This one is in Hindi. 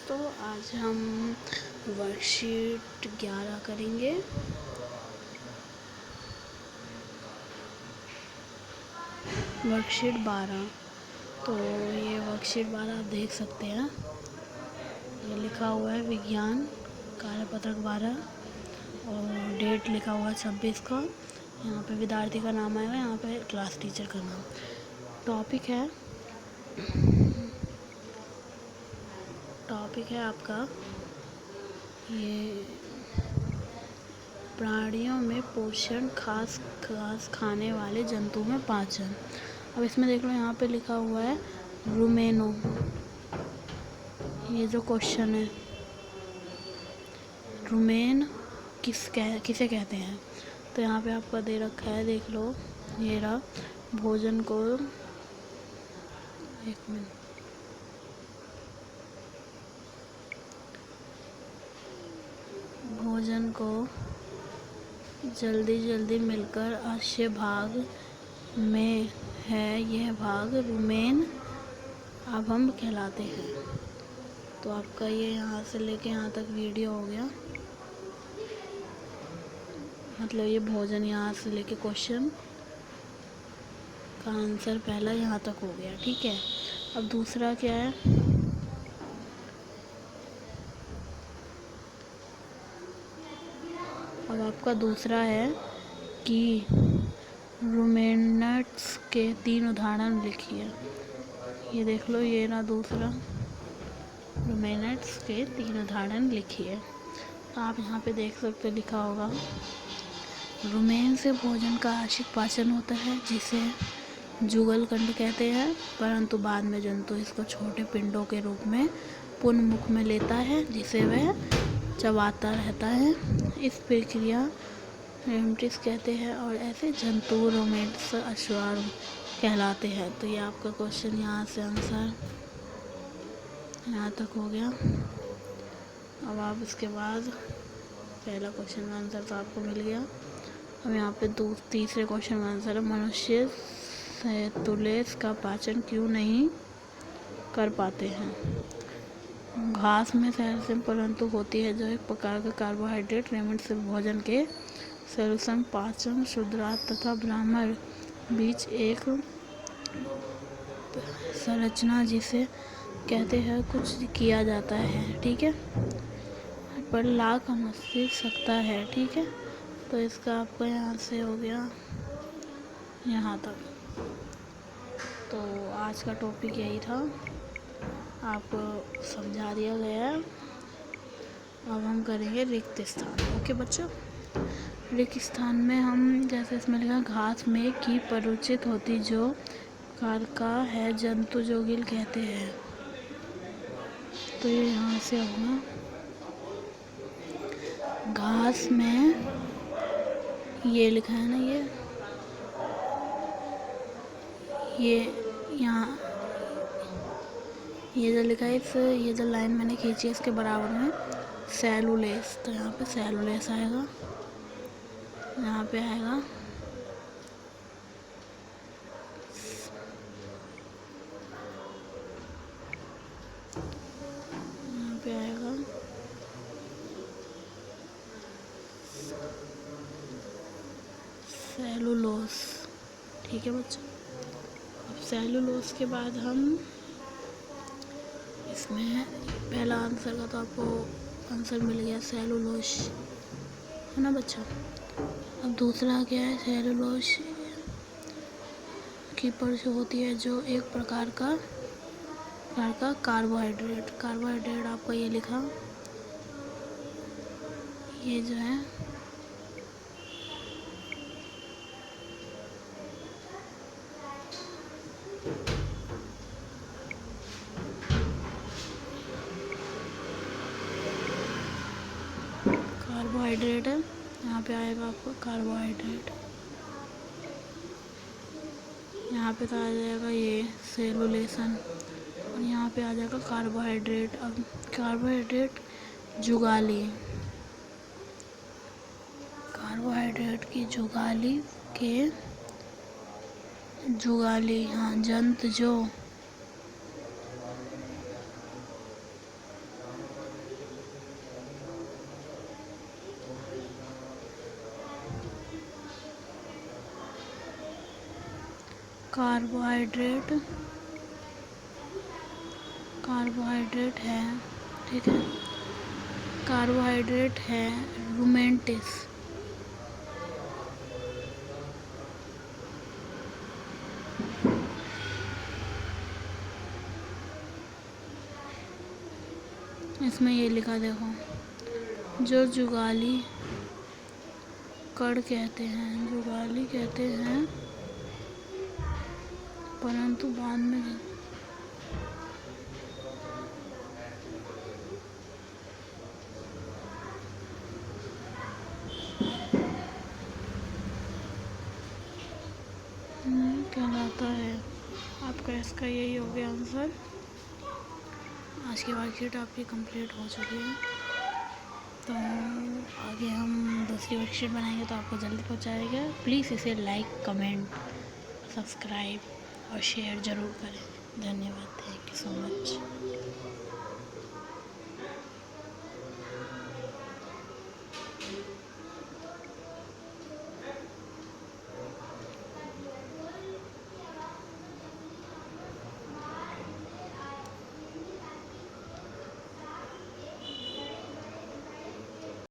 दोस्तों, आज हम वर्कशीट 11 करेंगे। वर्कशीट 12। तो ये वर्कशीट 12 आप देख सकते हैं। ये लिखा हुआ है विज्ञान कार्यपत्रक 12 और डेट लिखा हुआ है 26 का। यहाँ पे विद्यार्थी का नाम आएगा, यहाँ पे क्लास टीचर का नाम। टॉपिक है आपका ये प्राणियों में पोषण, खास खाने वाले जंतु में पाचन। अब इसमें देख लो, यहाँ पे लिखा हुआ है रुमेनो। ये जो क्वेश्चन है, रुमेन किसे कहते हैं, तो यहाँ पे आपका दे रखा है, देख लो। ये रहा भोजन को, एक मिनट, भोजन को जल्दी मिलकर अश्य भाग में है, यह भाग रुमेन अब हम कहलाते हैं। तो आपका ये यहाँ से लेके यहाँ तक वीडियो हो गया, मतलब ये भोजन यहाँ से लेके क्वेश्चन का आंसर पहला यहाँ तक हो गया, ठीक है। अब दूसरा क्या है, अब आपका दूसरा है कि रुमेनेट्स के 3 उदाहरण लिखिए। ये देख लो, ये ना दूसरा, रुमेनेट्स के 3 उदाहरण लिखिए। तो आप यहाँ पे देख सकते, लिखा होगा रुमेन से भोजन का आंशिक पाचन होता है, जिसे जुगलकंड कहते हैं, परंतु बाद में जंतु इसको छोटे पिंडों के रूप में पुनः मुख में लेता है, जिसे वह चबाता रहता है। इस प्रक्रिया रुमेनेट्स कहते हैं और ऐसे जंतु रुमेनेट्स अश्वार कहलाते हैं। तो ये आपका क्वेश्चन यहाँ से आंसर यहाँ तक हो गया। अब आप इसके बाद पहला क्वेश्चन का आंसर तो आपको मिल गया। अब यहाँ पे तीसरे क्वेश्चन का आंसर है, मनुष्य सेलुलोज का पाचन क्यों नहीं कर पाते हैं। घास में कैल्शियम परंतु होती है, जो एक प्रकार का कार्बोहाइड्रेट। रुमेनेट्स भोजन के सेलुलोज पाचन क्षुद्रांत तथा ब्राह्मण बीच एक संरचना जिसे कहते हैं कुछ किया जाता है, ठीक है, पर लाख अनुष्ठित सकता है, ठीक है। तो इसका आपका यहाँ से हो गया यहाँ तक। तो आज का टॉपिक यही था, आपको समझा दिया गया है। अब हम करेंगे रिक्त स्थान। ओके बच्चों, रिक्त स्थान में हम, जैसे इसमें लिखा, घास में की परिचित होती जो कार का है जंतु जो गिल कहते हैं। तो ये यहाँ से होगा, घास में ये लिखा है ना, ये यहाँ ये जो लिखा है, इस ये जो लाइन मैंने खींची है इसके बराबर में सेलुलोज। तो यहाँ पे सेलुलोज आएगा, यहाँ पे आएगा सेलुलोज, ठीक है बच्चों। अब सेलुलोज के बाद हम इसमें पहला आंसर का तो आपको आंसर मिल गया, सेलुलोज, है ना बच्चों। अब दूसरा क्या है, सेलुलोज की परत होती है जो एक प्रकार का कार्बोहाइड्रेट आपका ये लिखा, ये जो है कार्बोहाइड्रेट है, यहाँ पे आएगा आपको कार्बोहाइड्रेट, यहाँ पे तो आ जाएगा ये सेलुलोसन, और यहाँ पे आ जाएगा कार्बोहाइड्रेट। अब कार्बोहाइड्रेट जुगाली, कार्बोहाइड्रेट की जुगाली, हाँ, जंतु जो कार्बोहाइड्रेट है, ठीक है। कार्बोहाइड्रेट है रुमेंटिस, इसमें ये लिखा देखो, जो जुगाली कड़ कहते हैं, परंतु बाद में कहलाता है। आपका इसका यही हो गया आंसर। आज की वर्कशीट आपकी कंप्लीट हो चुकी है, तो आगे हम दूसरी वर्कशीट बनाएंगे तो आपको जल्दी पहुंचाएगा। प्लीज़ इसे लाइक, कमेंट, सब्सक्राइब और शेयर ज़रूर करें। धन्यवाद, थैंक यू सो मच।